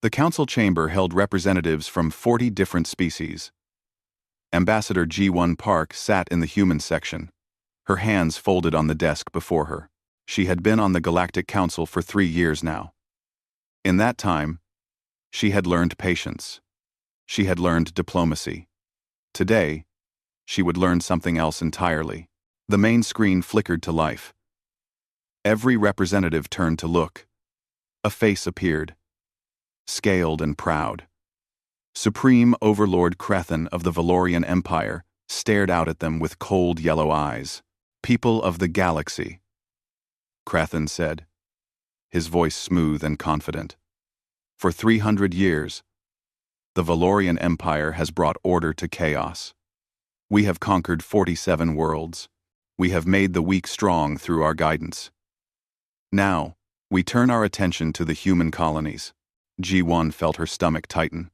The council chamber held representatives from 40 different species. Ambassador G1 Park sat in the human section, her hands folded on the desk before her. She had been on the Galactic Council for 3 years now. In that time, she had learned patience. She had learned diplomacy. Today, she would learn something else entirely. The main screen flickered to life. Every representative turned to look. A face appeared, scaled and proud. Supreme Overlord Krethen of the Valorian Empire stared out at them with cold yellow eyes. "People of the galaxy," Krethen said, his voice smooth and confident. "For 300 years, the Valorian Empire has brought order to chaos. We have conquered 47 worlds. We have made the weak strong through our guidance. Now, we turn our attention to the human colonies." G1 felt her stomach tighten.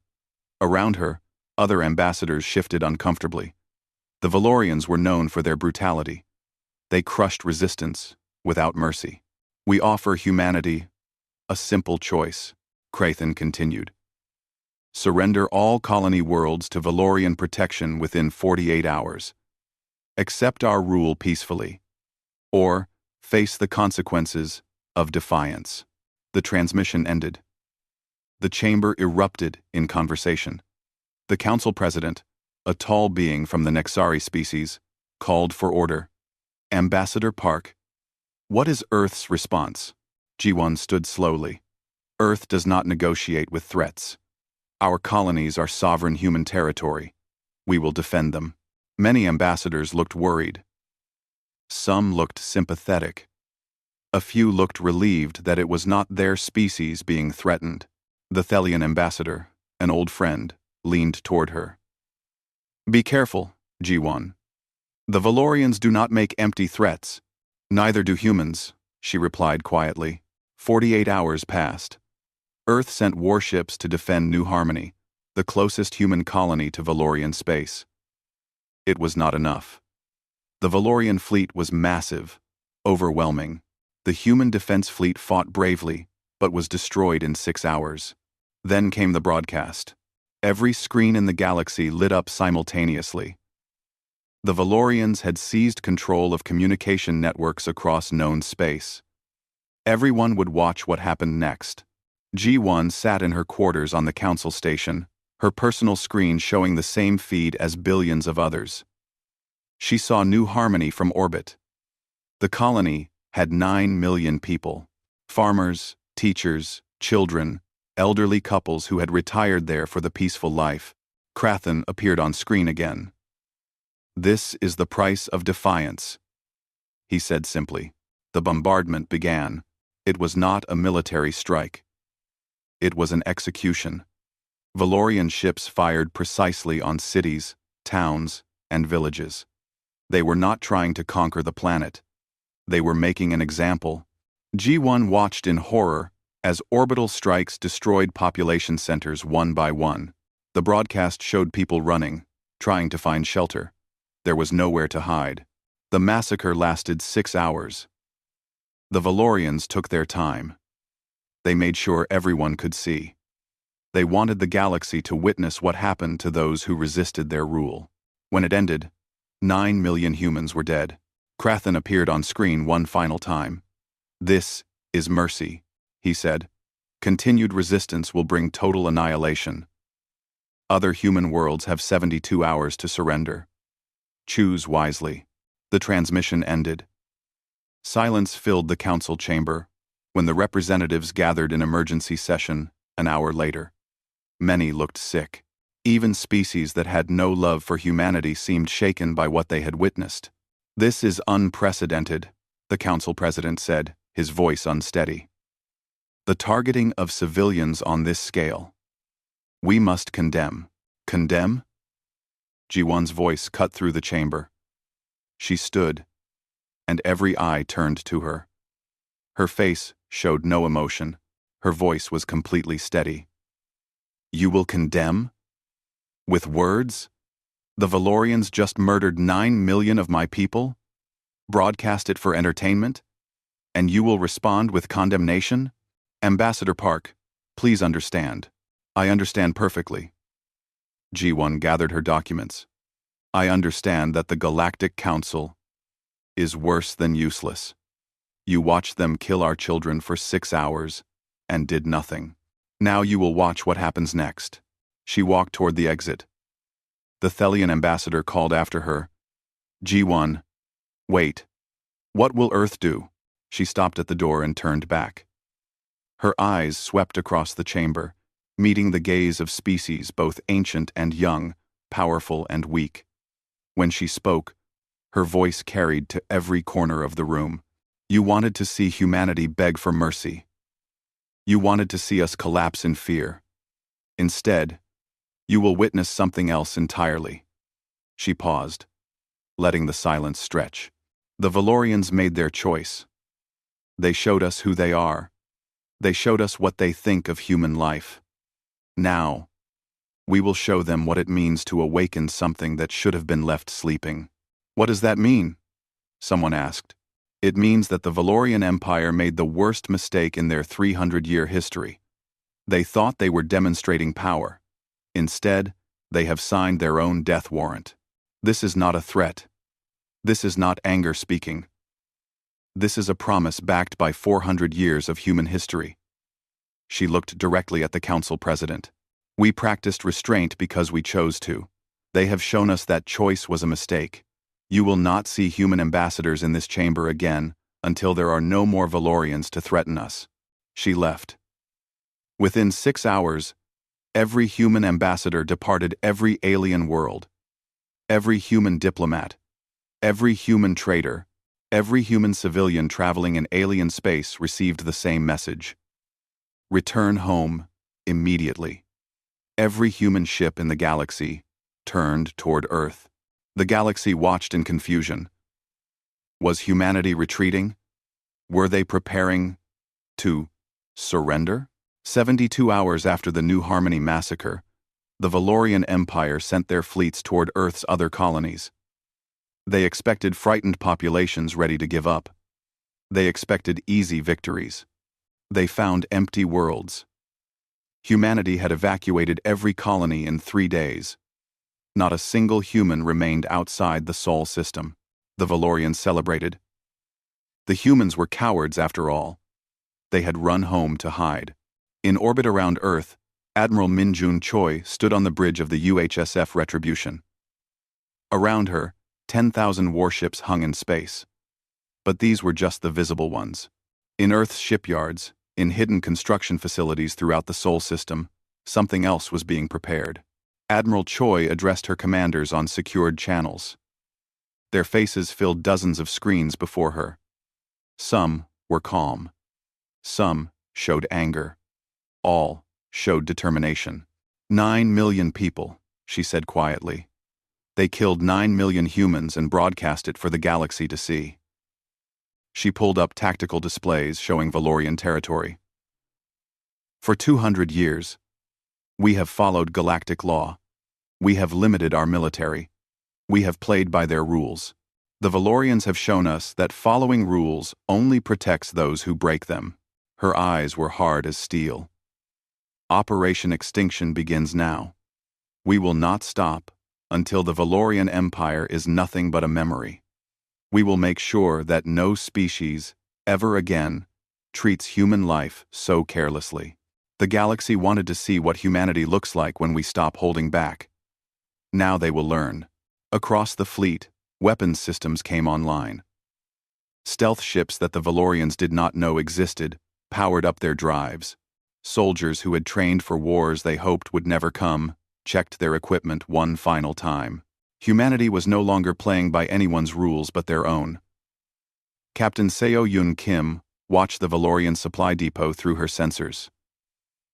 Around her, other ambassadors shifted uncomfortably. The Valorians were known for their brutality. They crushed resistance without mercy. "We offer humanity a simple choice," Krethen continued. "Surrender all colony worlds to Valorian protection within 48 hours. Accept our rule peacefully, or face the consequences of defiance." The transmission ended. The chamber erupted in conversation. The council president, a tall being from the Nexari species, called for order. "Ambassador Park, what is Earth's response?" G1 stood slowly. "Earth does not negotiate with threats. Our colonies are sovereign human territory. We will defend them." Many ambassadors looked worried. Some looked sympathetic. A few looked relieved that it was not their species being threatened. The Thelian ambassador, an old friend, leaned toward her. "Be careful, G1. The Valorians do not make empty threats. Neither do humans," she replied quietly. 48 hours passed. Earth sent warships to defend New Harmony, the closest human colony to Valorian space. It was not enough. The Valorian fleet was massive, overwhelming. The human defense fleet fought bravely, but was destroyed in 6 hours. Then came the broadcast. Every screen in the galaxy lit up simultaneously. The Valorians had seized control of communication networks across known space. Everyone would watch what happened next. G1 sat in her quarters on the council station, her personal screen showing the same feed as billions of others. She saw New Harmony from orbit. The colony had 9 million people. Farmers, teachers, children, elderly couples who had retired there for the peaceful life. Krethen appeared on screen again. "This is the price of defiance," he said simply. The bombardment began. It was not a military strike. It was an execution. Valorian ships fired precisely on cities, towns, and villages. They were not trying to conquer the planet. They were making an example. G1 watched in horror as orbital strikes destroyed population centers one by one. The broadcast showed people running, trying to find shelter. There was nowhere to hide. The massacre lasted 6 hours. The Valorians took their time. They made sure everyone could see. They wanted the galaxy to witness what happened to those who resisted their rule. When it ended, 9 million humans were dead. Krethen appeared on screen one final time. "This is mercy," he said. "Continued resistance will bring total annihilation. Other human worlds have 72 hours to surrender. Choose wisely." The transmission ended. Silence filled the council chamber when the representatives gathered in emergency session an hour later. Many looked sick. Even species that had no love for humanity seemed shaken by what they had witnessed. "This is unprecedented," the council president said, his voice unsteady. "The targeting of civilians on this scale. We must condemn." "Condemn?" G1's voice cut through the chamber. She stood, and every eye turned to her. Her face showed no emotion. Her voice was completely steady. "You will condemn? With words? The Valorians just murdered 9 million of my people? Broadcast it for entertainment? And you will respond with condemnation? Ambassador Park, please understand. I understand perfectly. G1 gathered her documents. I understand that the Galactic Council is worse than useless. You watched them kill our children for 6 hours and did nothing. Now you will watch what happens next. She walked toward the exit. The Thelian ambassador called after her. G1, wait. What will Earth do? She stopped at the door and turned back. Her eyes swept across the chamber, meeting the gaze of species both ancient and young, powerful and weak. When she spoke, her voice carried to every corner of the room. You wanted to see humanity beg for mercy. You wanted to see us collapse in fear. Instead, you will witness something else entirely. She paused, letting the silence stretch. The Valorians made their choice. They showed us who they are. They showed us what they think of human life. Now, we will show them what it means to awaken something that should have been left sleeping. What does that mean? Someone asked. It means that the Valorian Empire made the worst mistake in their 300-year history. They thought they were demonstrating power. Instead, they have signed their own death warrant. This is not a threat. This is not anger speaking. This is a promise backed by 400 years of human history. She looked directly at the council president. We practiced restraint because we chose to. They have shown us that choice was a mistake. You will not see human ambassadors in this chamber again until there are no more Valorians to threaten us. She left. Within 6 hours, every human ambassador departed every alien world. Every human diplomat, every human trader, every human civilian traveling in alien space received the same message. Return home immediately. Every human ship in the galaxy turned toward Earth. The galaxy watched in confusion. Was humanity retreating? Were they preparing to surrender? 72 hours after the New Harmony massacre, the Valorian Empire sent their fleets toward Earth's other colonies. They expected frightened populations ready to give up. They expected easy victories. They found empty worlds. Humanity had evacuated every colony in 3 days. Not a single human remained outside the Sol system. The Valorians celebrated. The humans were cowards after all. They had run home to hide. In orbit around Earth, Admiral Minjun Choi stood on the bridge of the UHSF Retribution. Around her, 10,000 warships hung in space. But these were just the visible ones. In Earth's shipyards, in hidden construction facilities throughout the Sol system, something else was being prepared. Admiral Choi addressed her commanders on secured channels. Their faces filled dozens of screens before her. Some were calm. Some showed anger. All showed determination. 9 million people, she said quietly. They killed 9 million humans and broadcast it for the galaxy to see. She pulled up tactical displays showing Valorian territory. For 200 years, we have followed galactic law. We have limited our military. We have played by their rules. The Valorians have shown us that following rules only protects those who break them. Her eyes were hard as steel. Operation Extinction begins now. We will not stop until the Valorian Empire is nothing but a memory. We will make sure that no species, ever again, treats human life so carelessly. The galaxy wanted to see what humanity looks like when we stop holding back. Now they will learn. Across the fleet, weapons systems came online. Stealth ships that the Valorians did not know existed powered up their drives. Soldiers who had trained for wars they hoped would never come checked their equipment one final time. Humanity was no longer playing by anyone's rules but their own. Captain Seo Yun Kim watched the Valorian supply depot through her sensors.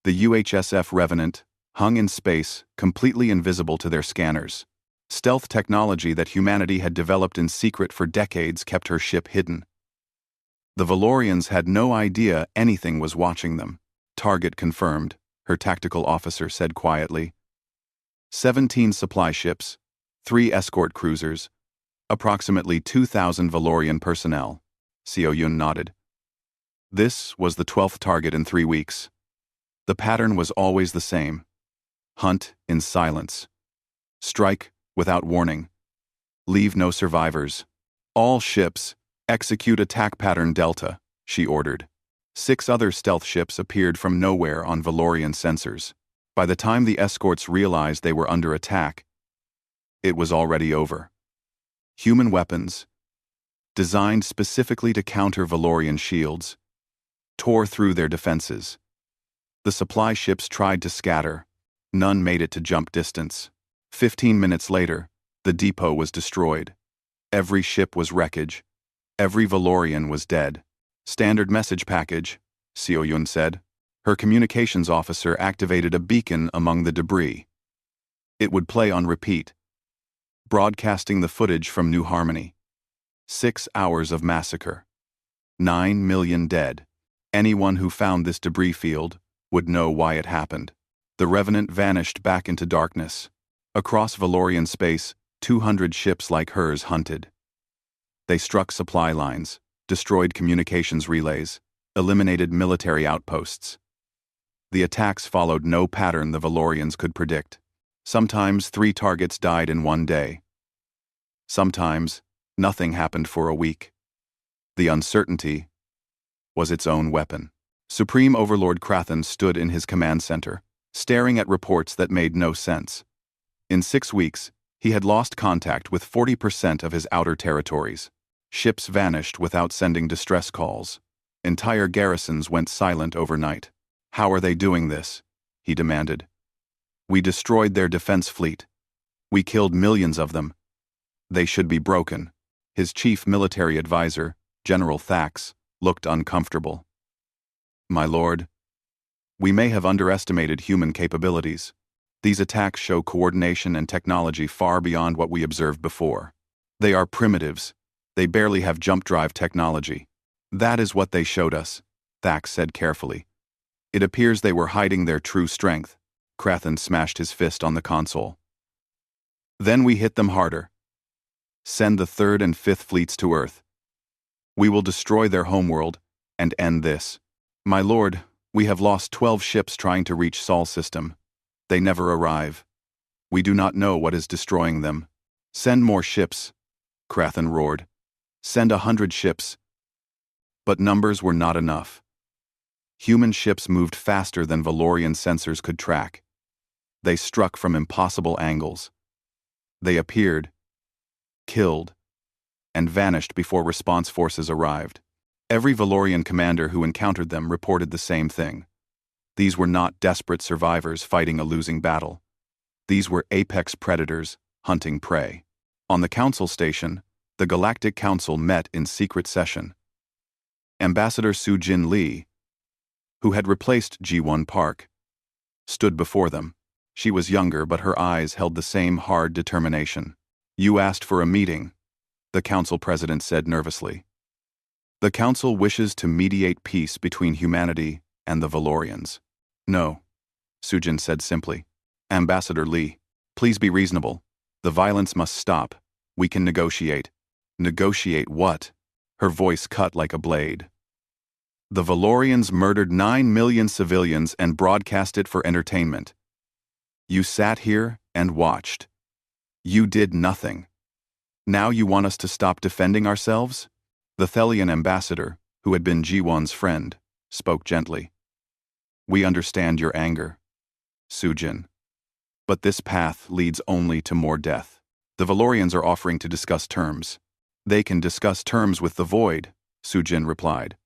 The UHSF Revenant hung in space, completely invisible to their scanners. Stealth technology that humanity had developed in secret for decades kept her ship hidden. The Valorians had no idea anything was watching them. Target confirmed, her tactical officer said quietly. 17 supply ships, 3 escort cruisers, approximately 2,000 Valorian personnel. Seo Yun nodded. This was the 12th target in 3 weeks. The pattern was always the same. Hunt in silence. Strike without warning. Leave no survivors. All ships, execute attack pattern Delta, she ordered. 6 other stealth ships appeared from nowhere on Valorian sensors. By the time the escorts realized they were under attack, it was already over. Human weapons, designed specifically to counter Valorian shields, tore through their defenses. The supply ships tried to scatter. None made it to jump distance. 15 minutes later, the depot was destroyed. Every ship was wreckage. Every Valorian was dead. Standard message package, Seo-Yun said. Her communications officer activated a beacon among the debris. It would play on repeat, broadcasting the footage from New Harmony. 6 hours of massacre. 9 million dead. Anyone who found this debris field would know why it happened. The Revenant vanished back into darkness. Across Valorian space, 200 ships like hers hunted. They struck supply lines, destroyed communications relays, eliminated military outposts. The attacks followed no pattern the Valorians could predict. Sometimes 3 targets died in one day. Sometimes, nothing happened for a week. The uncertainty was its own weapon. Supreme Overlord Krathen stood in his command center, staring at reports that made no sense. In 6 weeks, he had lost contact with 40% of his outer territories. Ships vanished without sending distress calls. Entire garrisons went silent overnight. How are they doing this? He demanded. We destroyed their defense fleet. We killed millions of them. They should be broken. His chief military advisor, General Thax, looked uncomfortable. My lord, we may have underestimated human capabilities. These attacks show coordination and technology far beyond what we observed before. They are primitives. They barely have jump drive technology. That is what they showed us, Thax said carefully. It appears they were hiding their true strength. Krathen smashed his fist on the console. Then we hit them harder. Send the 3rd and 5th fleets to Earth. We will destroy their homeworld and end this. My lord, we have lost 12 ships trying to reach Sol system. They never arrive. We do not know what is destroying them. Send more ships, Krathen roared. Send 100 ships. But numbers were not enough. Human ships moved faster than Valorian sensors could track. They struck from impossible angles. They appeared, killed, and vanished before response forces arrived. Every Valorian commander who encountered them reported the same thing. These were not desperate survivors fighting a losing battle. These were apex predators hunting prey. On the council station, the Galactic Council met in secret session. Ambassador Su-Jin Lee, who had replaced Ji-Won Park, stood before them. She was younger, but her eyes held the same hard determination. You asked for a meeting, the council president said nervously. The council wishes to mediate peace between humanity and the Valorians. No, Su-Jin said simply. Ambassador Lee, please be reasonable. The violence must stop. We can negotiate. Negotiate what? Her voice cut like a blade. The Valorians murdered 9 million civilians and broadcast it for entertainment. You sat here and watched. You did nothing. Now you want us to stop defending ourselves? The Thelian ambassador, who had been Ji-Won's friend, spoke gently. We understand your anger, Su-Jin. But this path leads only to more death. The Valorians are offering to discuss terms. They can discuss terms with the Void, Su-Jin replied.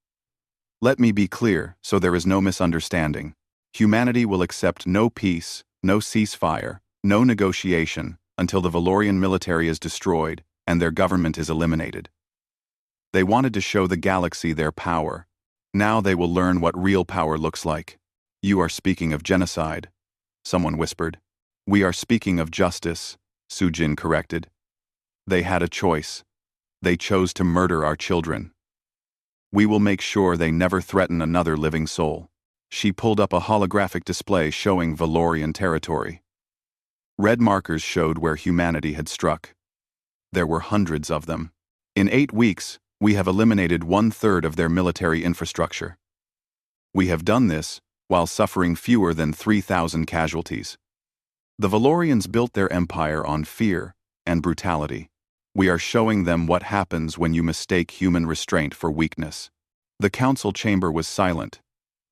Let me be clear so there is no misunderstanding. Humanity will accept no peace, no ceasefire, no negotiation until the Valorian military is destroyed and their government is eliminated. They wanted to show the galaxy their power. Now they will learn what real power looks like. You are speaking of genocide, someone whispered. We are speaking of justice, Su-Jin corrected. They had a choice. They chose to murder our children. We will make sure they never threaten another living soul. She pulled up a holographic display showing Valorian territory. Red markers showed where humanity had struck. There were hundreds of them. In 8 weeks, we have eliminated 1/3 of their military infrastructure. We have done this while suffering fewer than 3,000 casualties. The Valorians built their empire on fear and brutality. We are showing them what happens when you mistake human restraint for weakness. The council chamber was silent.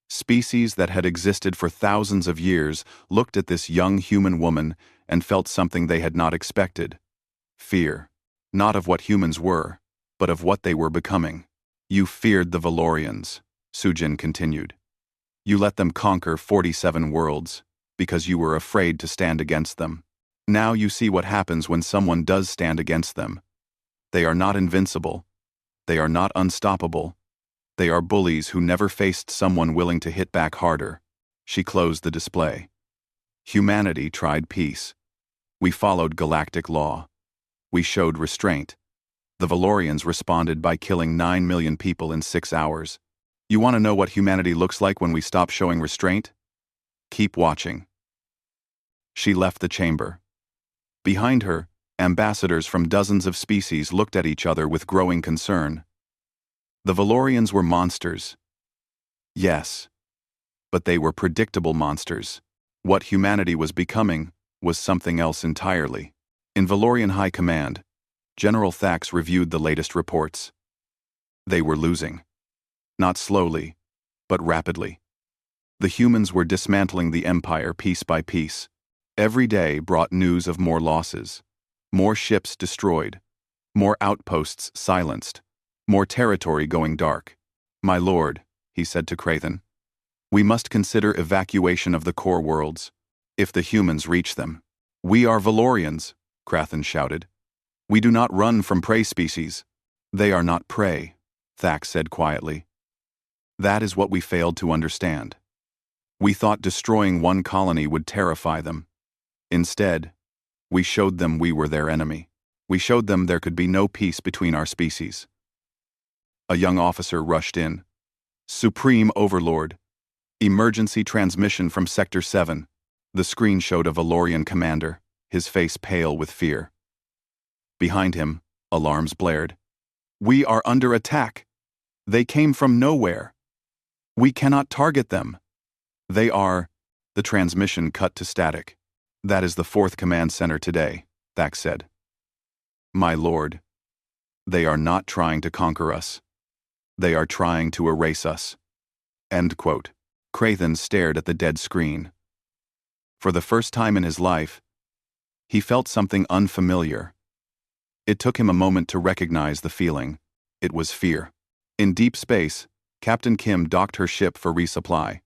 Species that had existed for thousands of years looked at this young human woman and felt something they had not expected. Fear. Not of what humans were, but of what they were becoming. You feared the Valorians, Sujin continued. You let them conquer 47 worlds, because you were afraid to stand against them. Now you see what happens when someone does stand against them. They are not invincible. They are not unstoppable. They are bullies who never faced someone willing to hit back harder. She closed the display. Humanity tried peace. We followed galactic law. We showed restraint. The Valorians responded by killing 9 million people in 6 hours. You want to know what humanity looks like when we stop showing restraint? Keep watching. She left the chamber. Behind her, ambassadors from dozens of species looked at each other with growing concern. The Valorians were monsters. Yes. But they were predictable monsters. What humanity was becoming was something else entirely. In Valorian High Command, General Thax reviewed the latest reports. They were losing. Not slowly, but rapidly. The humans were dismantling the Empire piece by piece. Every day brought news of more losses, more ships destroyed, more outposts silenced, more territory going dark. My lord, he said to Crathen, we must consider evacuation of the core worlds, if the humans reach them. We are Valorians, Crathen shouted. We do not run from prey species. They are not prey, Thax said quietly. That is what we failed to understand. We thought destroying one colony would terrify them. Instead, we showed them we were their enemy. We showed them there could be no peace between our species. A young officer rushed in. Supreme Overlord. Emergency transmission from Sector 7. The screen showed a Valorian commander, his face pale with fear. Behind him, alarms blared. We are under attack. They came from nowhere. We cannot target them. They are... The transmission cut to static. That is the 4th Command Center today, Thax said. My lord, they are not trying to conquer us. They are trying to erase us. End quote. Crathen stared at the dead screen. For the first time in his life, he felt something unfamiliar. It took him a moment to recognize the feeling. It was fear. In deep space, Captain Kim docked her ship for resupply.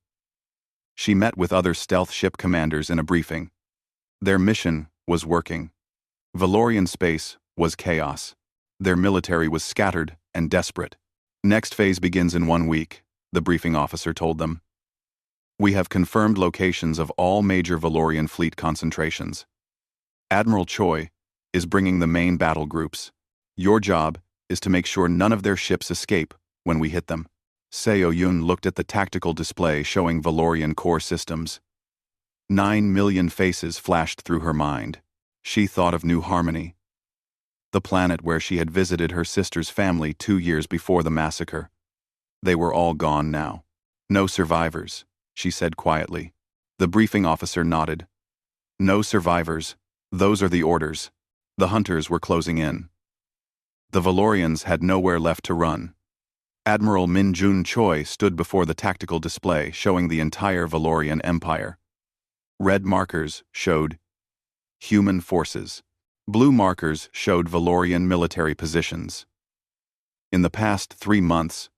She met with other stealth ship commanders in a briefing. Their mission was working. Valorian space was chaos. Their military was scattered and desperate. Next phase begins in 1 week, the briefing officer told them. We have confirmed locations of all major Valorian fleet concentrations. Admiral Choi is bringing the main battle groups. Your job is to make sure none of their ships escape when we hit them. Seo Yun looked at the tactical display showing Valorian core systems. 9 million faces flashed through her mind. She thought of New Harmony, the planet where she had visited her sister's family 2 years before the massacre. They were all gone now. No survivors, she said quietly. The briefing officer nodded. No survivors. Those are the orders. The hunters were closing in. The Valorians had nowhere left to run. Admiral Min Jun Choi stood before the tactical display showing the entire Valorian Empire. Red markers showed human forces. Blue markers showed Valorian military positions. In the past 3 months,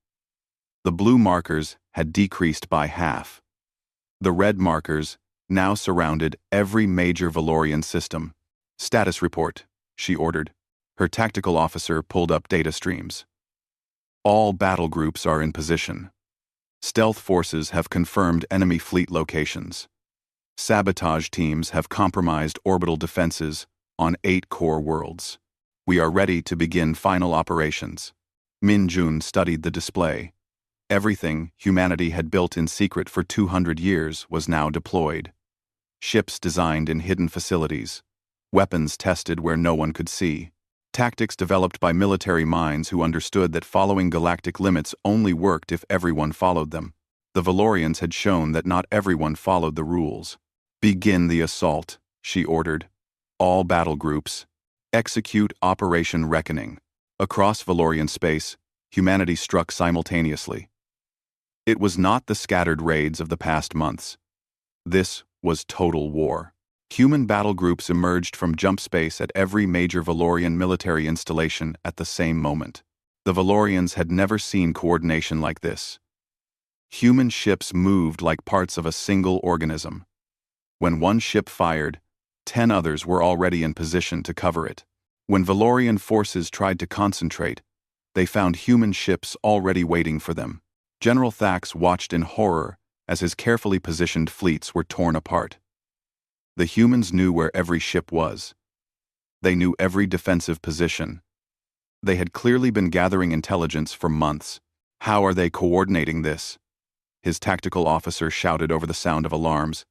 the blue markers had decreased by half. The red markers now surrounded every major Valorian system. Status report, she ordered. Her tactical officer pulled up data streams. All battle groups are in position. Stealth forces have confirmed enemy fleet locations. Sabotage teams have compromised orbital defenses on 8 core worlds. We are ready to begin final operations. Min Jun studied the display. Everything humanity had built in secret for 200 years was now deployed. Ships designed in hidden facilities. Weapons tested where no one could see. Tactics developed by military minds who understood that following galactic limits only worked if everyone followed them. The Valorians had shown that not everyone followed the rules. Begin the assault, she ordered. All battle groups, execute Operation Reckoning. Across Valorian space, humanity struck simultaneously. It was not the scattered raids of the past months. This was total war. Human battle groups emerged from jump space at every major Valorian military installation at the same moment. The Valorians had never seen coordination like this. Human ships moved like parts of a single organism. When one ship fired, 10 others were already in position to cover it. When Valorian forces tried to concentrate, they found human ships already waiting for them. General Thax watched in horror as his carefully positioned fleets were torn apart. The humans knew where every ship was. They knew every defensive position. They had clearly been gathering intelligence for months. How are they coordinating this? His tactical officer shouted over the sound of alarms.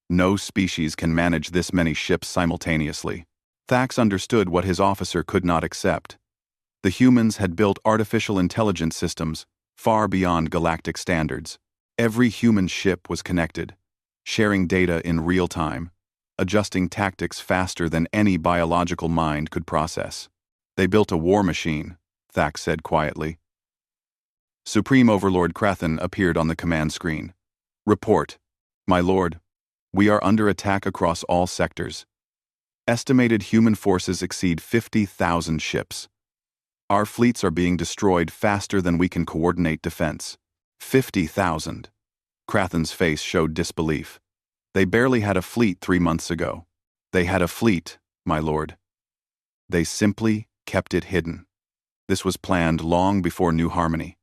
No species can manage this many ships simultaneously. Thax understood what his officer could not accept. The humans had built artificial intelligence systems far beyond galactic standards. Every human ship was connected, sharing data in real time, adjusting tactics faster than any biological mind could process. They built a war machine, Thax said quietly. Supreme Overlord Krathen appeared on the command screen. Report. My lord, we are under attack across all sectors. Estimated human forces exceed 50,000 ships. Our fleets are being destroyed faster than we can coordinate defense. 50,000. Krathen's face showed disbelief. They barely had a fleet 3 months ago. They had a fleet, my lord. They simply kept it hidden. This was planned long before New Harmony.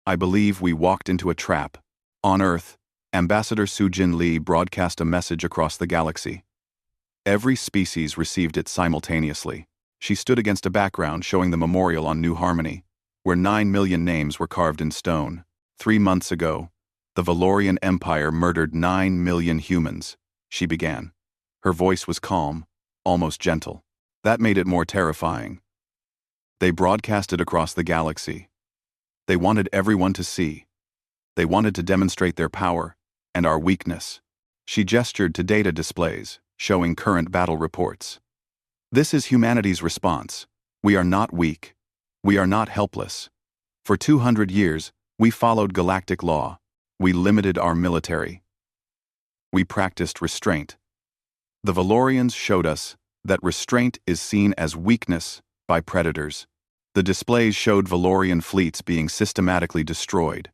I believe we walked into a trap. On Earth, Ambassador Sujin Lee broadcast a message across the galaxy. Every species received it simultaneously. She stood against a background showing the memorial on New Harmony, where 9 million names were carved in stone. 3 months ago, the Valorian Empire murdered 9 million humans, she began. Her voice was calm, almost gentle. That made it more terrifying. They broadcasted across the galaxy. They wanted everyone to see. They wanted to demonstrate their power and our weakness. She gestured to data displays, showing current battle reports. This is humanity's response. We are not weak. We are not helpless. For 200 years, we followed galactic law. We limited our military. We practiced restraint. The Valorians showed us that restraint is seen as weakness by predators. The displays showed Valorian fleets being systematically destroyed.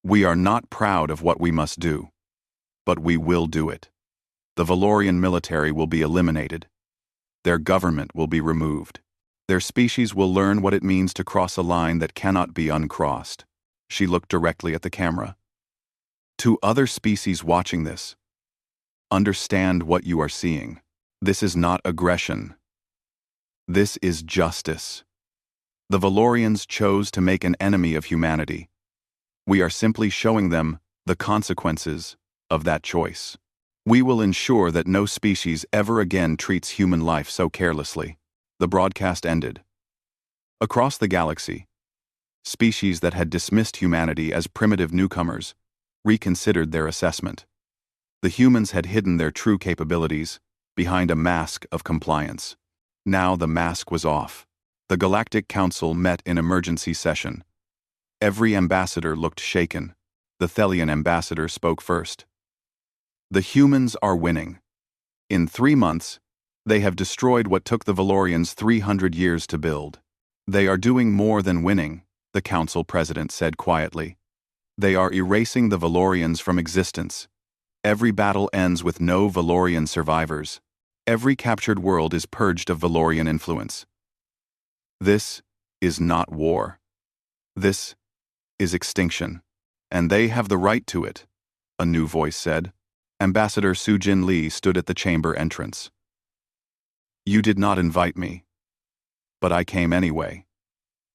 We are not proud of what we must do, but we will do it. The Valorian military will be eliminated. Their government will be removed. Their species will learn what it means to cross a line that cannot be uncrossed. She looked directly at the camera. To other species watching this, understand what you are seeing. This is not aggression. This is justice. The Valorians chose to make an enemy of humanity. We are simply showing them the consequences of that choice. We will ensure that no species ever again treats human life so carelessly. The broadcast ended. Across the galaxy, species that had dismissed humanity as primitive newcomers reconsidered their assessment. The humans had hidden their true capabilities behind a mask of compliance. Now the mask was off. The Galactic Council met in emergency session. Every ambassador looked shaken. The Thelian ambassador spoke first. The humans are winning. In 3 months, they have destroyed what took the Valorians 300 years to build. They are doing more than winning, the council president said quietly. They are erasing the Valorians from existence. Every battle ends with no Valorian survivors. Every captured world is purged of Valorian influence. This is not war. This is extinction. And they have the right to it, a new voice said. Ambassador Sujin Lee stood at the chamber entrance. You did not invite me, but I came anyway.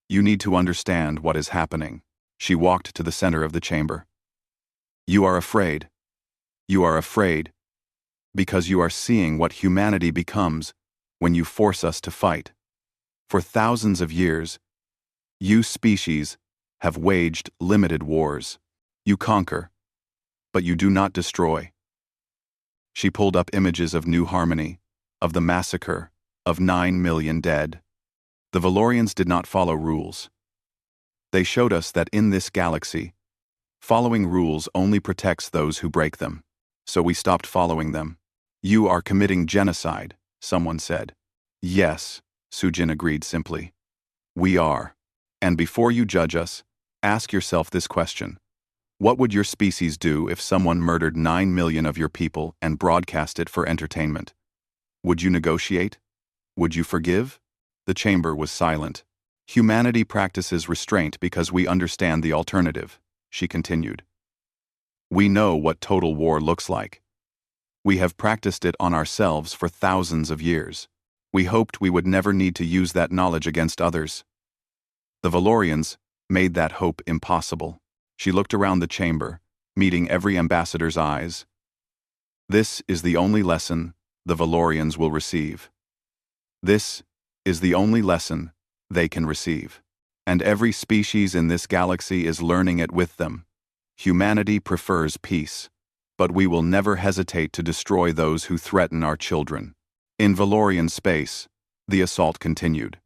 You need to understand what is happening. She walked to the center of the chamber. You are afraid. You are afraid because you are seeing what humanity becomes when you force us to fight. For thousands of years, you species have waged limited wars. You conquer, but you do not destroy. She pulled up images of New Harmony, of the massacre, of 9 million dead. The Valorians did not follow rules. They showed us that in this galaxy, following rules only protects those who break them. So we stopped following them. You are committing genocide, someone said. Yes, Sujin agreed simply. We are. And before you judge us, ask yourself this question. What would your species do if someone murdered 9 million of your people and broadcast it for entertainment? Would you negotiate? Would you forgive? The chamber was silent. Humanity practices restraint because we understand the alternative, she continued. We know what total war looks like. We have practiced it on ourselves for thousands of years. We hoped we would never need to use that knowledge against others. The Valorians made that hope impossible. She looked around the chamber, meeting every ambassador's eyes. This is the only lesson the Valorians will receive. This is the only lesson they can receive. And every species in this galaxy is learning it with them. Humanity prefers peace, but we will never hesitate to destroy those who threaten our children. In Valorian space, the assault continued.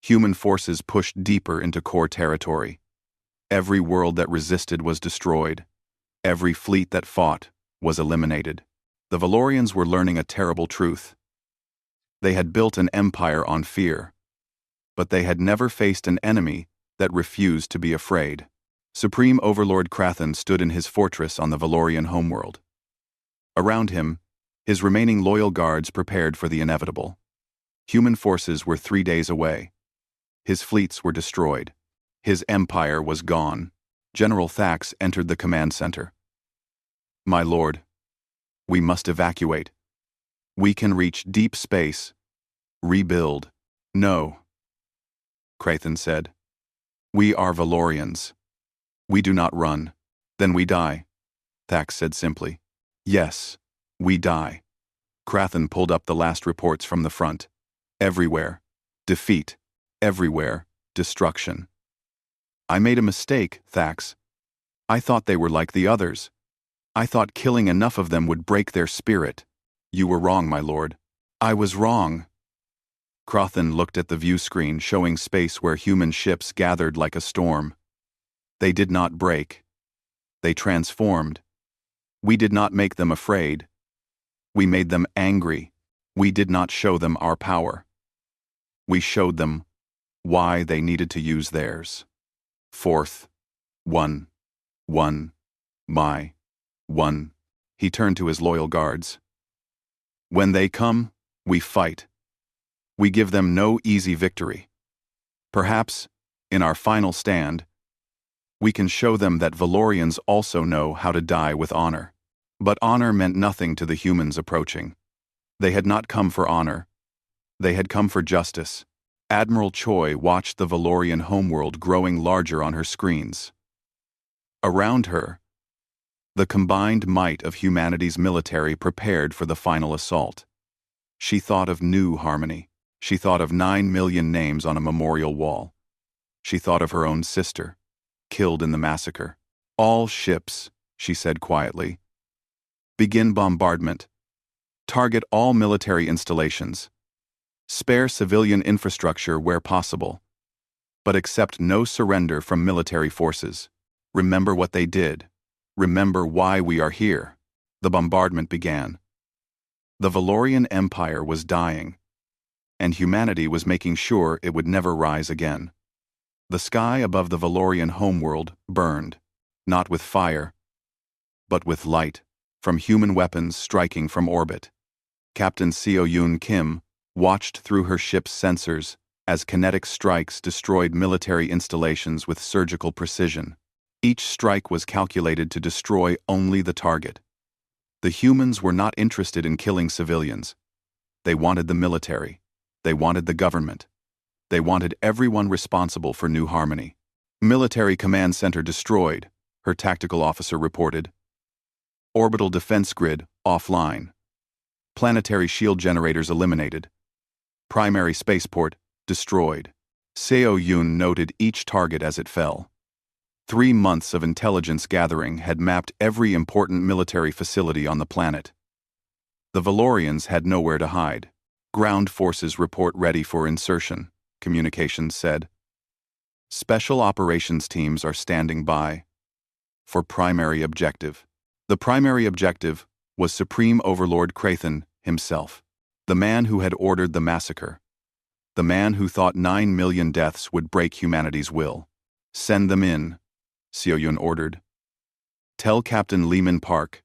Human forces pushed deeper into core territory. Every world that resisted was destroyed. Every fleet that fought was eliminated. The Valorians were learning a terrible truth. They had built an empire on fear, but they had never faced an enemy that refused to be afraid. Supreme Overlord Krathen stood in his fortress on the Valorian homeworld. Around him, his remaining loyal guards prepared for the inevitable. Human forces were 3 days away. His fleets were destroyed. His empire was gone. General Thax entered the command center. My lord, we must evacuate. We can reach deep space. Rebuild. No. Krathen said. We are Valorians. We do not run. Then we die. Thax said simply. Yes, we die. Krathen pulled up the last reports from the front. Everywhere. Defeat. Everywhere. Destruction. I made a mistake, Thax. I thought they were like the others. I thought killing enough of them would break their spirit. You were wrong, my lord. I was wrong. Krathen looked at the view screen showing space where human ships gathered like a storm. They did not break. They transformed. We did not make them afraid. We made them angry. We did not show them our power. We showed them why they needed to use theirs. Fourth. One. My. One. He turned to his loyal guards. When they come, we fight. We give them no easy victory. Perhaps, in our final stand, we can show them that Valorians also know how to die with honor. But honor meant nothing to the humans approaching. They had not come for honor. They had come for justice. Admiral Choi watched the Valorian homeworld growing larger on her screens. Around her, the combined might of humanity's military prepared for the final assault. She thought of New Harmony. She thought of 9 million names on a memorial wall. She thought of her own sister, killed in the massacre. All ships, she said quietly. Begin bombardment. Target all military installations. Spare civilian infrastructure where possible. But accept no surrender from military forces. Remember what they did. Remember why we are here. The bombardment began. The Valorian Empire was dying, and humanity was making sure it would never rise again. The sky above the Valorian homeworld burned, not with fire, but with light, from human weapons striking from orbit. Captain Seo-Yoon Kim watched through her ship's sensors as kinetic strikes destroyed military installations with surgical precision. Each strike was calculated to destroy only the target. The humans were not interested in killing civilians. They wanted the military. They wanted the government. They wanted everyone responsible for New Harmony. Military Command Center destroyed, her tactical officer reported. Orbital defense grid offline. Planetary shield generators eliminated. Primary spaceport destroyed. Seo-Yoon noted each target as it fell. 3 months of intelligence gathering had mapped every important military facility on the planet. The Valorians had nowhere to hide. Ground forces report ready for insertion, communications said. Special operations teams are standing by. For primary objective. The primary objective was Supreme Overlord Krathen himself, the man who had ordered the massacre. The man who thought 9 million deaths would break humanity's will. Send them in, Seoyun ordered. Tell Captain Lehman Park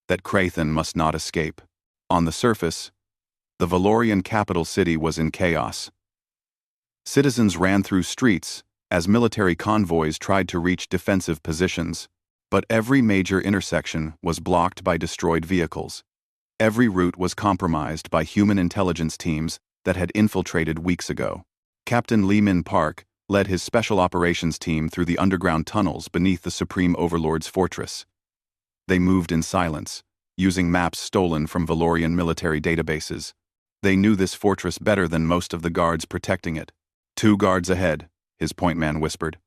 that Krathen must not escape. On the surface, the Valorian capital city was in chaos. Citizens ran through streets as military convoys tried to reach defensive positions, but every major intersection was blocked by destroyed vehicles. Every route was compromised by human intelligence teams that had infiltrated weeks ago. Captain Lee Min Park led his special operations team through the underground tunnels beneath the Supreme Overlord's fortress. They moved in silence, using maps stolen from Valorian military databases. They knew this fortress better than most of the guards protecting it. 2 guards ahead, his point man whispered.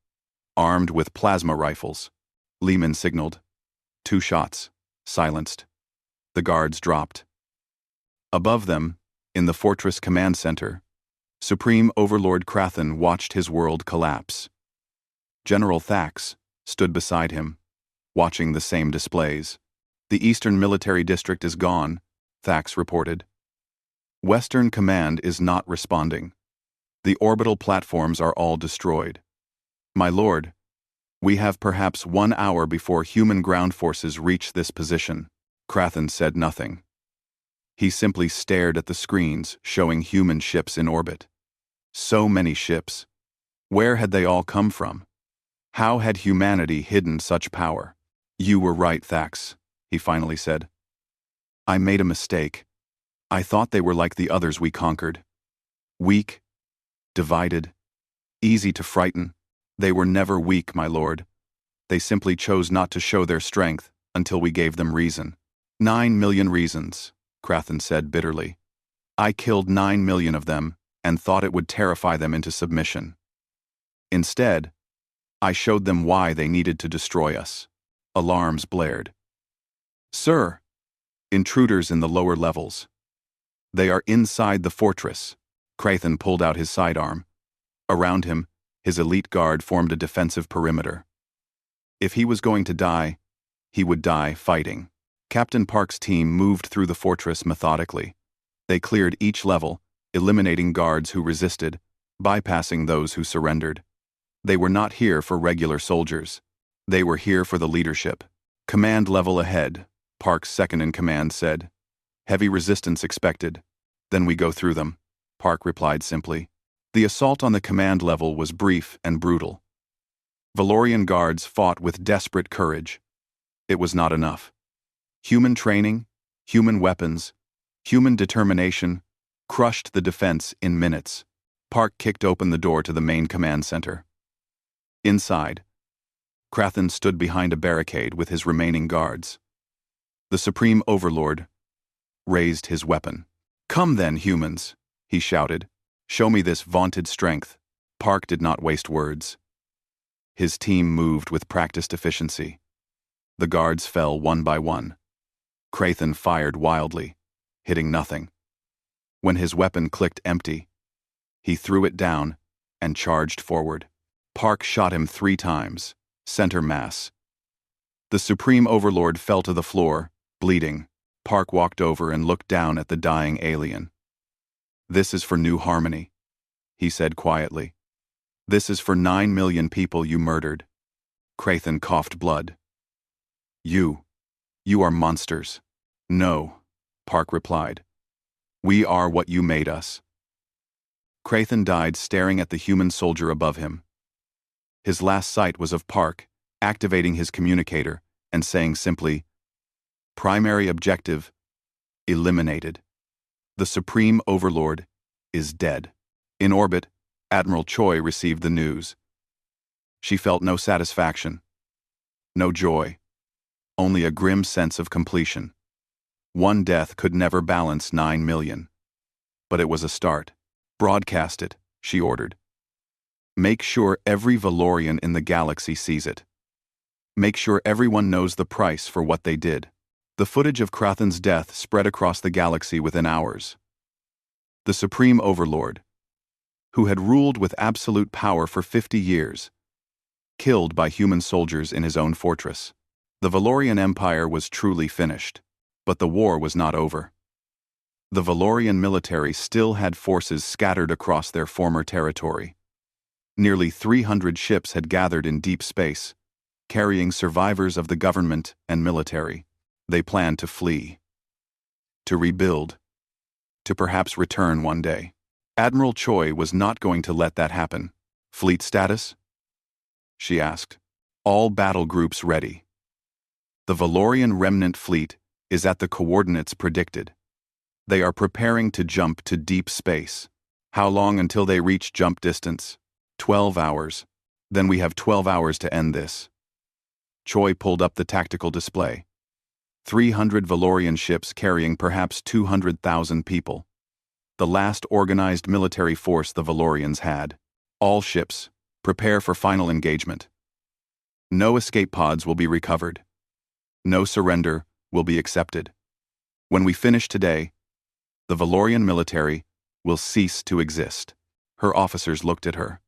Armed with plasma rifles. Lehman signaled. 2 shots. Silenced. The guards dropped. Above them, in the fortress command center, Supreme Overlord Krathen watched his world collapse. General Thax stood beside him, watching the same displays. The Eastern Military District is gone, Thax reported. Western Command is not responding. The orbital platforms are all destroyed. My lord, we have perhaps 1 hour before human ground forces reach this position. Krathen said nothing. He simply stared at the screens showing human ships in orbit. So many ships. Where had they all come from? How had humanity hidden such power? You were right, Thax, he finally said. I made a mistake. I thought they were like the others we conquered. Weak, divided, easy to frighten. They were never weak, my lord. They simply chose not to show their strength until we gave them reason. 9 million reasons, Krathen said bitterly. I killed 9 million of them and thought it would terrify them into submission. Instead, I showed them why they needed to destroy us. Alarms blared. Sir, intruders in the lower levels. They are inside the fortress. Krathen pulled out his sidearm. Around him, his elite guard formed a defensive perimeter. If he was going to die, he would die fighting. Captain Park's team moved through the fortress methodically. They cleared each level, eliminating guards who resisted, bypassing those who surrendered. They were not here for regular soldiers. They were here for the leadership. Command level ahead, Park's second-in-command said. Heavy resistance expected. Then we go through them, Park replied simply. The assault on the command level was brief and brutal. Valorian guards fought with desperate courage. It was not enough. Human training, human weapons, human determination crushed the defense in minutes. Park kicked open the door to the main command center. Inside, Krathen stood behind a barricade with his remaining guards. The Supreme Overlord raised his weapon. Come then, humans, he shouted. Show me this vaunted strength. Park did not waste words. His team moved with practiced efficiency. The guards fell one by one. Krathen fired wildly, hitting nothing. When his weapon clicked empty, he threw it down and charged forward. Park shot him 3 times, center mass. The Supreme Overlord fell to the floor, bleeding. Park walked over and looked down at the dying alien. This is for New Harmony, he said quietly. This is for 9 million people you murdered. Krathen coughed blood. You are monsters. No, Park replied. We are what you made us. Krathen died staring at the human soldier above him. His last sight was of Park, activating his communicator and saying simply, Primary objective, eliminated. The Supreme Overlord is dead. In orbit, Admiral Choi received the news. She felt no satisfaction, no joy, only a grim sense of completion. One death could never balance 9 million. But it was a start. Broadcast it, she ordered. Make sure every Valorian in the galaxy sees it. Make sure everyone knows the price for what they did. The footage of Krathen's death spread across the galaxy within hours. The Supreme Overlord, who had ruled with absolute power for 50 years, killed by human soldiers in his own fortress. The Valorian Empire was truly finished, but the war was not over. The Valorian military still had forces scattered across their former territory. Nearly 300 ships had gathered in deep space, carrying survivors of the government and military. They planned to flee, to rebuild, to perhaps return one day. Admiral Choi was not going to let that happen. Fleet status? She asked. All battle groups ready. The Valorian remnant fleet is at the coordinates predicted. They are preparing to jump to deep space. How long until they reach jump distance? 12 hours. Then we have 12 hours to end this. Choi pulled up the tactical display. 300 Valorian ships carrying perhaps 200,000 people. The last organized military force the Valorians had. All ships, prepare for final engagement. No escape pods will be recovered. No surrender will be accepted. When we finish today, the Valorian military will cease to exist. Her officers looked at her.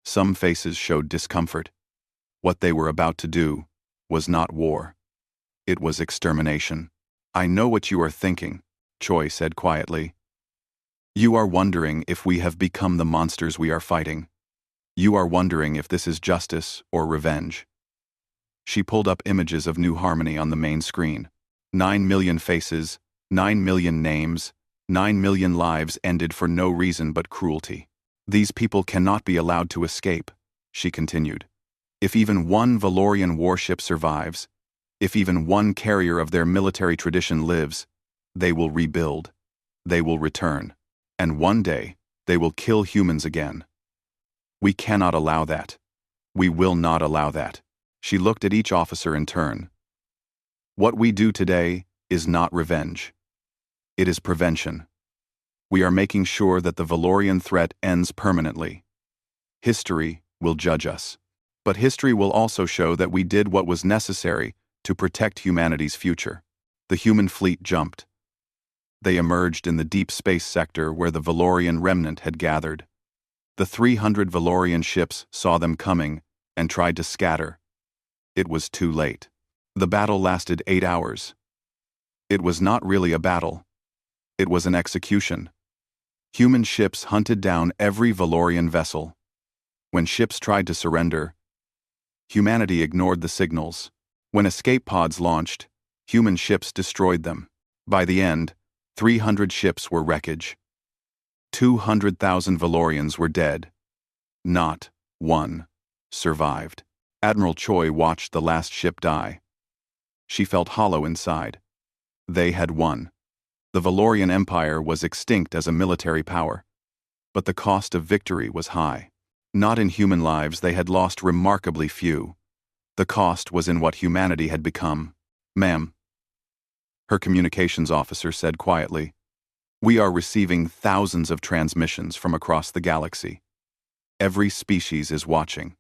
Some faces showed discomfort. What they were about to do was not war. It was extermination. I know what you are thinking, Choi said quietly. You are wondering if we have become the monsters we are fighting. You are wondering if this is justice or revenge. She pulled up images of New Harmony on the main screen. 9 million faces, 9 million names, 9 million lives ended for no reason but cruelty. These people cannot be allowed to escape, she continued. If even one Valorian warship survives, if even one carrier of their military tradition lives, they will rebuild. They will return. And one day, they will kill humans again. We cannot allow that. We will not allow that. She looked at each officer in turn. What we do today is not revenge. It is prevention. We are making sure that the Valorian threat ends permanently. History will judge us. But history will also show that we did what was necessary to protect humanity's future. The human fleet jumped. They emerged in the deep space sector where the Valorian remnant had gathered. The 300 Valorian ships saw them coming and tried to scatter. It was too late. The battle lasted 8 hours. It was not really a battle. It was an execution. Human ships hunted down every Valorian vessel. When ships tried to surrender, humanity ignored the signals. When escape pods launched, human ships destroyed them. By the end, 300 ships were wreckage. 200,000 Valorians were dead. Not one survived. Admiral Choi watched the last ship die. She felt hollow inside. They had won. The Valorian Empire was extinct as a military power. But the cost of victory was high. Not in human lives, they had lost remarkably few. The cost was in what humanity had become. Ma'am, her communications officer said quietly, we are receiving thousands of transmissions from across the galaxy. Every species is watching.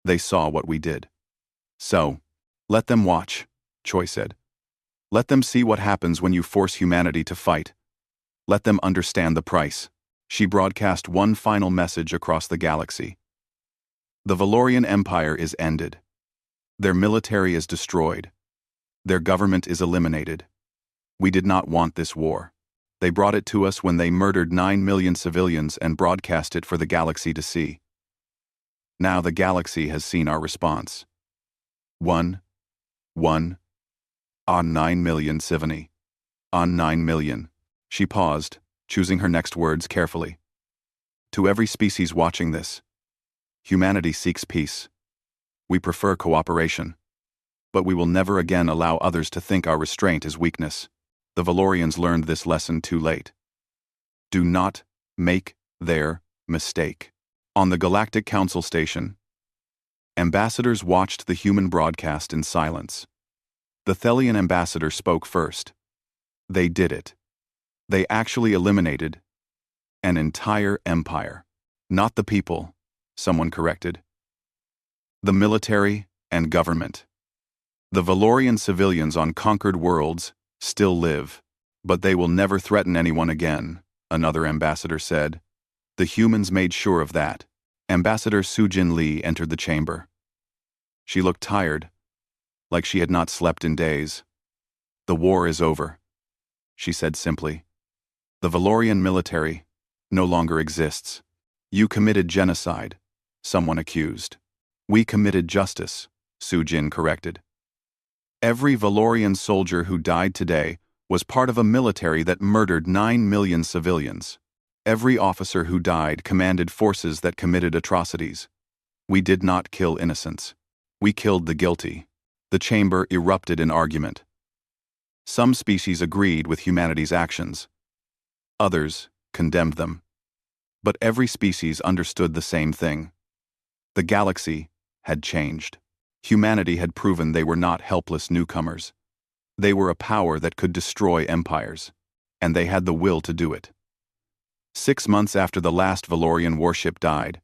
They saw what we did. So, let them watch, Choi said. Let them see what happens when you force humanity to fight. Let them understand the price. She broadcast one final message across the galaxy. The Valorian Empire is ended. Their military is destroyed. Their government is eliminated. We did not want this war. They brought it to us when they murdered 9 million civilians and broadcast it for the galaxy to see. Now the galaxy has seen our response. 1 on 9,070. On 9 million. She paused, choosing her next words carefully. To every species watching this, humanity seeks peace. We prefer cooperation. But we will never again allow others to think our restraint is weakness. The Valorians learned this lesson too late. Do not make their mistake. On the Galactic Council station, ambassadors watched the human broadcast in silence. The Thelian ambassador spoke first. They did it. They actually eliminated an entire empire. Not the people, someone corrected. The military and government. The Valorian civilians on conquered worlds still live, but they will never threaten anyone again, another ambassador said. The humans made sure of that. Ambassador Sujin Lee entered the chamber. She looked tired, like she had not slept in days. The war is over, she said simply. The Valorian military no longer exists. You committed genocide, someone accused. We committed justice, Sujin corrected. Every Valorian soldier who died today was part of a military that murdered 9 million civilians. Every officer who died commanded forces that committed atrocities. We did not kill innocents. We killed the guilty. The chamber erupted in argument. Some species agreed with humanity's actions. Others condemned them. But every species understood the same thing. The galaxy had changed. Humanity had proven they were not helpless newcomers. They were a power that could destroy empires, and they had the will to do it. 6 months after the last Valorian warship died,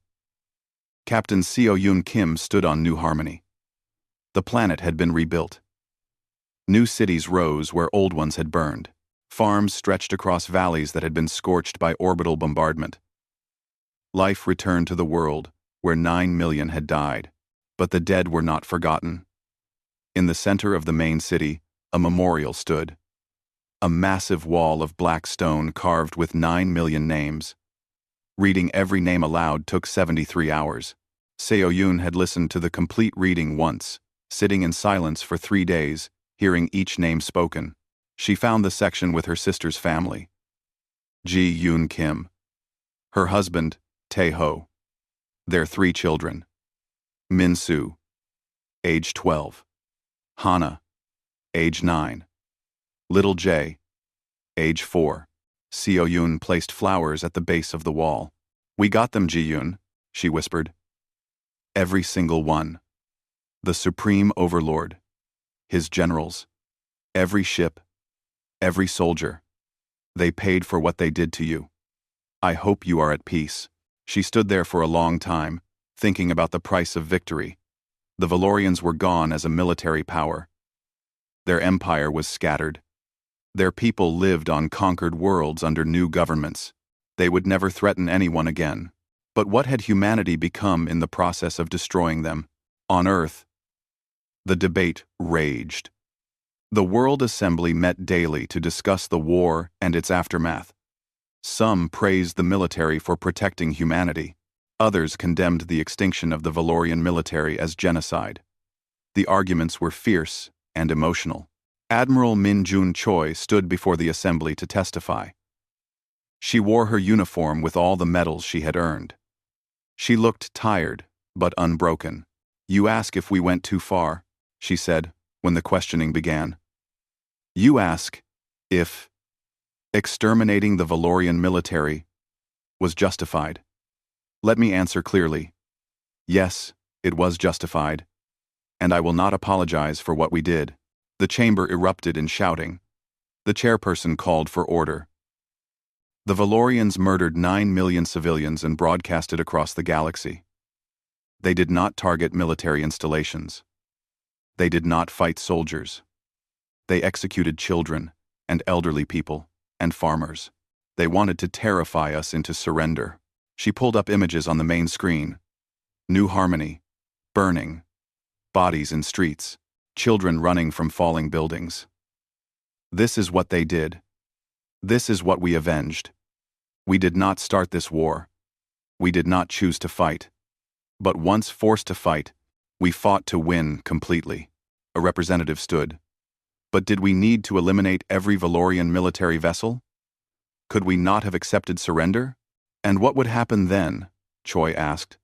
Captain Seo-Yoon Kim stood on New Harmony. The planet had been rebuilt. New cities rose where old ones had burned. Farms stretched across valleys that had been scorched by orbital bombardment. Life returned to the world where 9 million had died, but the dead were not forgotten. In the center of the main city, a memorial stood. A massive wall of black stone carved with 9 million names. Reading every name aloud took 73 hours. Seo-Yoon had listened to the complete reading once, sitting in silence for 3 days, hearing each name spoken. She found the section with her sister's family. Ji-Yoon Kim. Her husband, Tae-ho. Their 3 children. Min-soo, age 12. Hana, age 9. Little Jay, age 4. Seo-Yoon placed flowers at the base of the wall. We got them, Ji-Yoon, she whispered. Every single one. The Supreme Overlord. His generals. Every ship. Every soldier. They paid for what they did to you. I hope you are at peace. She stood there for a long time, thinking about the price of victory. The Valorians were gone as a military power. Their empire was scattered. Their people lived on conquered worlds under new governments. They would never threaten anyone again. But what had humanity become in the process of destroying them? On Earth, the debate raged. The World Assembly met daily to discuss the war and its aftermath. Some praised the military for protecting humanity. Others condemned the extinction of the Valorian military as genocide. The arguments were fierce and emotional. Admiral Min Jun Choi stood before the assembly to testify. She wore her uniform with all the medals she had earned. She looked tired, but unbroken. You ask if we went too far, she said, when the questioning began. You ask if exterminating the Valorian military was justified. Let me answer clearly. Yes, it was justified, and I will not apologize for what we did. The chamber erupted in shouting. The chairperson called for order. The Valorians murdered 9 million civilians and broadcast it across the galaxy. They did not target military installations. They did not fight soldiers. They executed children and elderly people and farmers. They wanted to terrify us into surrender. She pulled up images on the main screen. New Harmony, burning, bodies in streets, children running from falling buildings. This is what they did. This is what we avenged. We did not start this war. We did not choose to fight. But once forced to fight, we fought to win completely. A representative stood. But did we need to eliminate every Valorian military vessel? Could we not have accepted surrender? And what would happen then? Choi asked.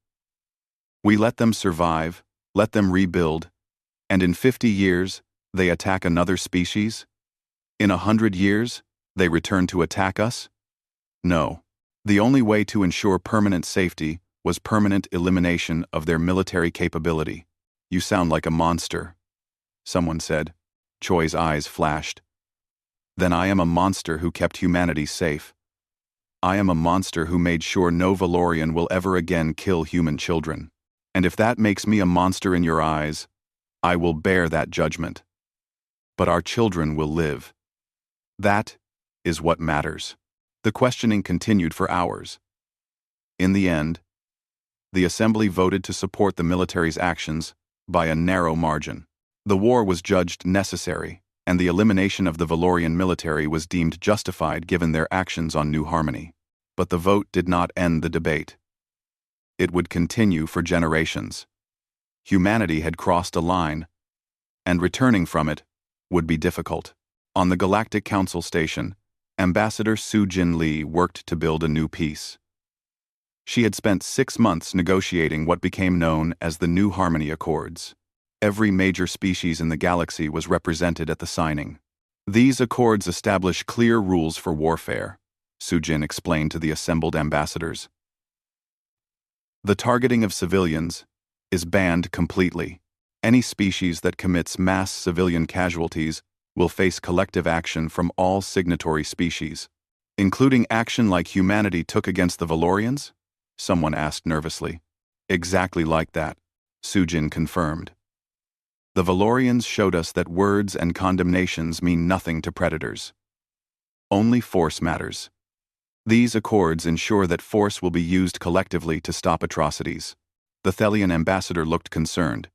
We let them survive, let them rebuild, and in 50 years, they attack another species? In 100 years, they return to attack us? No. The only way to ensure permanent safety was permanent elimination of their military capability. You sound like a monster, someone said. Choi's eyes flashed. Then I am a monster who kept humanity safe. I am a monster who made sure no Valorian will ever again kill human children. And if that makes me a monster in your eyes, I will bear that judgment. But our children will live. That is what matters. The questioning continued for hours. In the end, the assembly voted to support the military's actions by a narrow margin. The war was judged necessary, and the elimination of the Valorian military was deemed justified given their actions on New Harmony. But the vote did not end the debate. It would continue for generations. Humanity had crossed a line, and returning from it would be difficult. On the Galactic Council station, Ambassador Su Jin Lee worked to build a new peace. She had spent 6 months negotiating what became known as the New Harmony Accords. Every major species in the galaxy was represented at the signing. These accords establish clear rules for warfare, Su Jin explained to the assembled ambassadors. The targeting of civilians is banned completely. Any species that commits mass civilian casualties will face collective action from all signatory species, including action like humanity took against the Valorians? Someone asked nervously. Exactly like that, Su Jin confirmed. The Valorians showed us that words and condemnations mean nothing to predators. Only force matters. These accords ensure that force will be used collectively to stop atrocities. The Thelian ambassador looked concerned.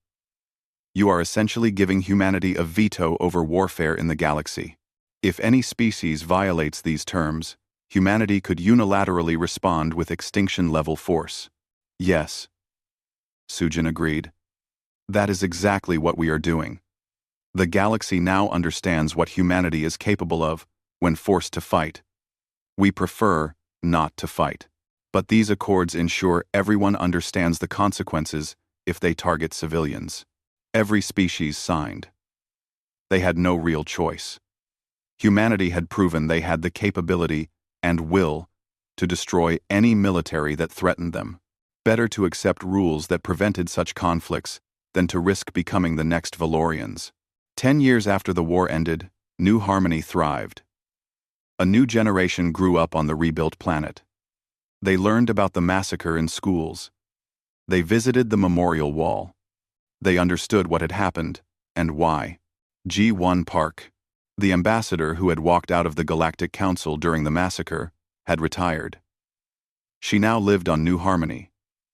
You are essentially giving humanity a veto over warfare in the galaxy. If any species violates these terms, humanity could unilaterally respond with extinction-level force. Yes, Su Jin agreed. That is exactly what we are doing. The galaxy now understands what humanity is capable of when forced to fight. We prefer not to fight. But these accords ensure everyone understands the consequences if they target civilians. Every species signed. They had no real choice. Humanity had proven they had the capability and will to destroy any military that threatened them. Better to accept rules that prevented such conflicts than to risk becoming the next Valorians. 10 years after the war ended, New Harmony thrived. A new generation grew up on the rebuilt planet. They learned about the massacre in schools. They visited the memorial wall. They understood what had happened and why. G1 Park, the ambassador who had walked out of the Galactic Council during the massacre, had retired. She now lived on New Harmony,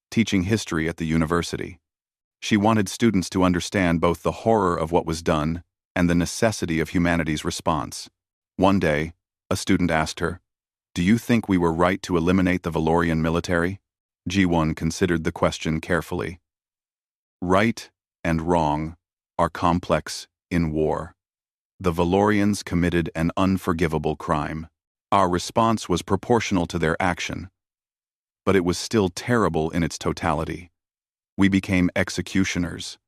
teaching history at the university. She wanted students to understand both the horror of what was done and the necessity of humanity's response. One day, a student asked her, "Do you think we were right to eliminate the Valorian military?" G1 considered the question carefully. Right and wrong are complex in war. The Valorians committed an unforgivable crime. Our response was proportional to their action, but it was still terrible in its totality. We became executioners.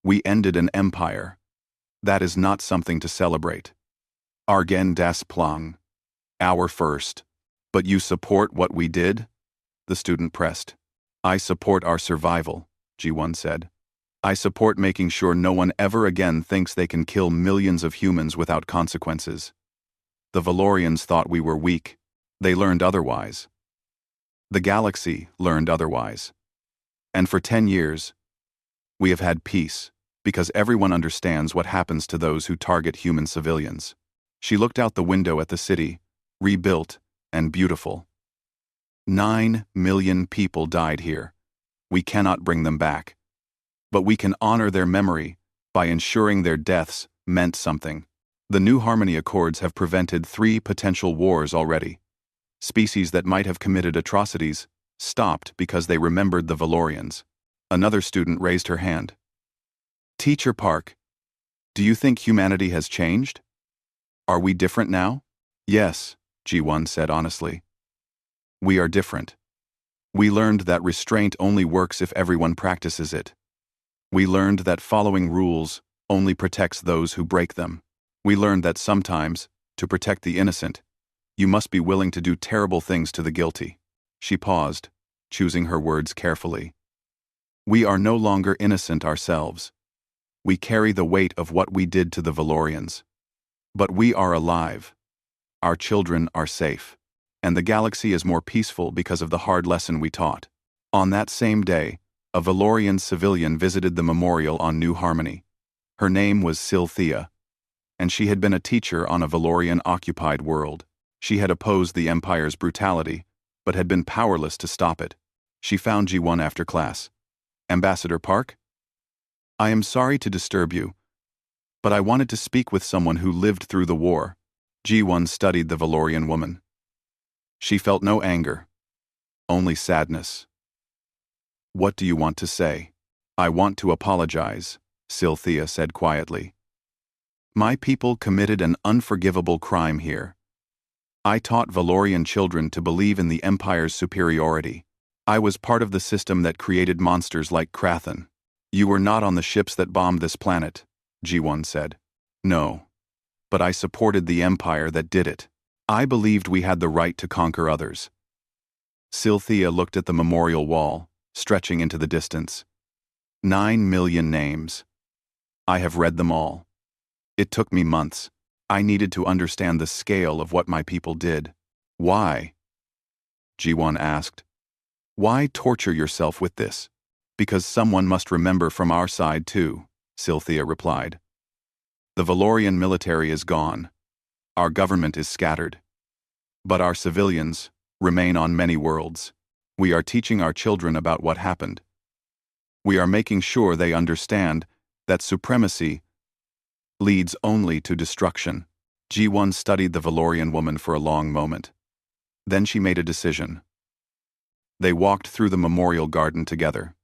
We ended an empire. That is not something to celebrate. Argen das Plan. Our first. But you support what we did? The student pressed. I support our survival, G1 said. I support making sure no one ever again thinks they can kill millions of humans without consequences. The Valorians thought we were weak. They learned otherwise. The galaxy learned otherwise. And for 10 years, we have had peace, because everyone understands what happens to those who target human civilians. She looked out the window at the city, rebuilt and beautiful. 9 million people died here. We cannot bring them back. But we can honor their memory by ensuring their deaths meant something. The New Harmony Accords have prevented 3 potential wars already. Species that might have committed atrocities stopped because they remembered the Valorians. Another student raised her hand. Teacher Park, do you think humanity has changed? Are we different now? Yes, G1 said honestly. We are different. We learned that restraint only works if everyone practices it. We learned that following rules only protects those who break them. We learned that sometimes, to protect the innocent, you must be willing to do terrible things to the guilty. She paused, choosing her words carefully. We are no longer innocent ourselves. We carry the weight of what we did to the Valorians. But we are alive. Our children are safe. And the galaxy is more peaceful because of the hard lesson we taught. On that same day, a Valorian civilian visited the memorial on New Harmony. Her name was Silthea, and she had been a teacher on a Valorian-occupied world. She had opposed the Empire's brutality, but had been powerless to stop it. She found G1 after class. "Ambassador Park? I am sorry to disturb you, but I wanted to speak with someone who lived through the war." G1 studied the Valorian woman. She felt no anger, only sadness. "What do you want to say?" "I want to apologize," Silthea said quietly. "My people committed an unforgivable crime here. I taught Valorian children to believe in the Empire's superiority. I was part of the system that created monsters like Krathen." "You were not on the ships that bombed this planet," G1 said. "No. But I supported the Empire that did it. I believed we had the right to conquer others." Silthea looked at the memorial wall, stretching into the distance. 9 million names. I have read them all. It took me months. I needed to understand the scale of what my people did. "Why?" G1 asked. "Why torture yourself with this?" "Because someone must remember from our side too," Silthea replied. "The Valorian military is gone. Our government is scattered. But our civilians remain on many worlds. We are teaching our children about what happened. We are making sure they understand that supremacy leads only to destruction." G1 studied the Valorian woman for a long moment. Then she made a decision. They walked through the memorial garden together.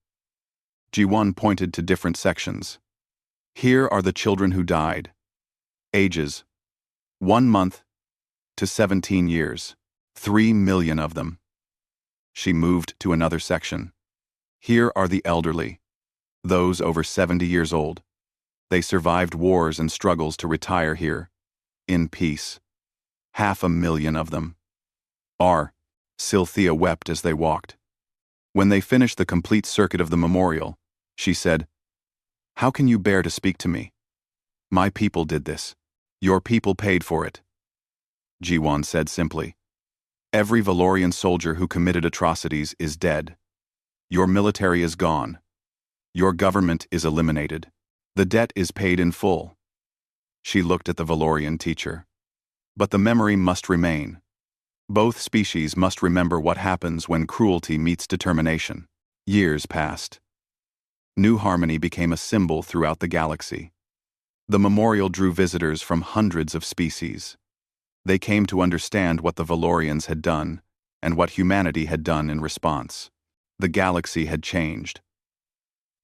G1 pointed to different sections. "Here are the children who died. Ages 1 month to 17 years. 3 million of them." She moved to another section. "Here are the elderly. Those over 70 years old. They survived wars and struggles to retire here, in peace. 500,000 of them." Silthea wept as they walked. When they finished the complete circuit of the memorial, she said, "How can you bear to speak to me? My people did this. Your people paid for it." G1 said simply, "Every Valorian soldier who committed atrocities is dead. Your military is gone. Your government is eliminated. The debt is paid in full." She looked at the Valorian teacher. "But the memory must remain. Both species must remember what happens when cruelty meets determination." Years passed. New harmony became a symbol throughout the galaxy. The memorial drew visitors from hundreds of species. They came to understand what the Valorians had done and what humanity had done in response. The galaxy had changed.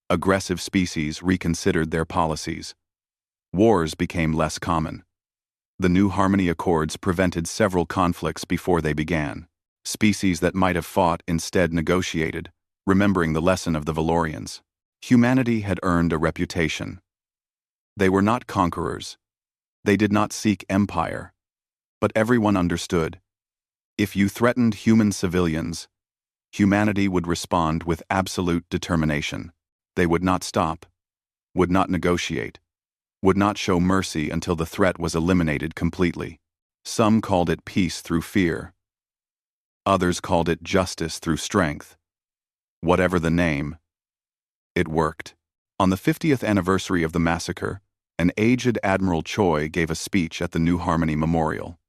Aggressive species reconsidered their policies. Wars became less common. The new Harmony Accords prevented several conflicts before they began. Species that might have fought instead negotiated, remembering the lesson of the Valorians. Humanity had earned a reputation. They were not conquerors. They did not seek empire. But everyone understood. If you threatened human civilians, humanity would respond with absolute determination. They would not stop, would not negotiate, would not show mercy until the threat was eliminated completely. Some called it peace through fear. Others called it justice through strength. Whatever the name, it worked. On the 50th anniversary of the massacre, an aged Admiral Choi gave a speech at the New Harmony Memorial.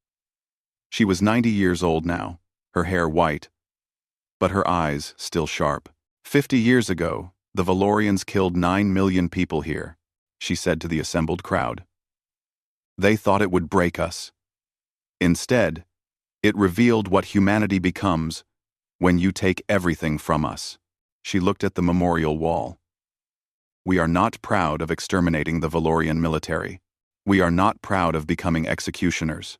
She was 90 years old now, her hair white, but her eyes still sharp. 50 years ago, the Valorians killed 9 million people here, she said to the assembled crowd. They thought it would break us. Instead, it revealed what humanity becomes when you take everything from us. She looked at the memorial wall. We are not proud of exterminating the Valorian military. We are not proud of becoming executioners.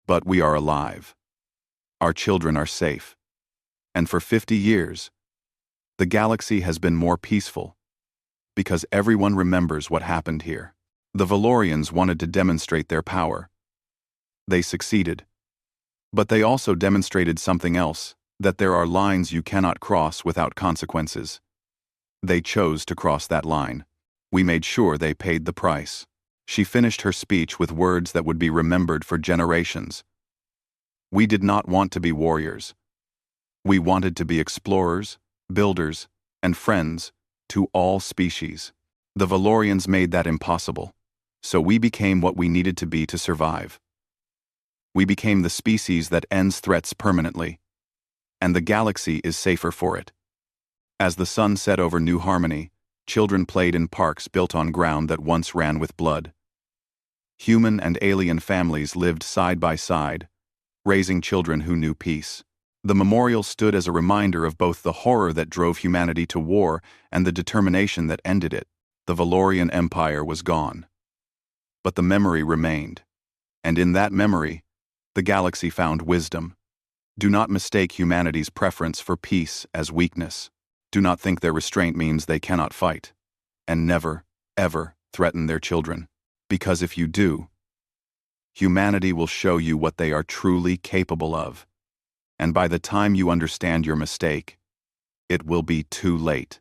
But we are alive. Our children are safe. And for 50 years, the galaxy has been more peaceful, because everyone remembers what happened here. The Valorians wanted to demonstrate their power. They succeeded. But they also demonstrated something else, that there are lines you cannot cross without consequences. They chose to cross that line. We made sure they paid the price. She finished her speech with words that would be remembered for generations. We did not want to be warriors. We wanted to be explorers, builders, and friends to all species. The Valorians made that impossible, so we became what we needed to be to survive. We became the species that ends threats permanently, and the galaxy is safer for it. As the sun set over New Harmony, children played in parks built on ground that once ran with blood. Human and alien families lived side by side, raising children who knew peace. The memorial stood as a reminder of both the horror that drove humanity to war and the determination that ended it. The Valorian Empire was gone. But the memory remained, and in that memory, the galaxy found wisdom. Do not mistake humanity's preference for peace as weakness. Do not think their restraint means they cannot fight. And never, ever threaten their children. Because if you do, humanity will show you what they are truly capable of. And by the time you understand your mistake, it will be too late.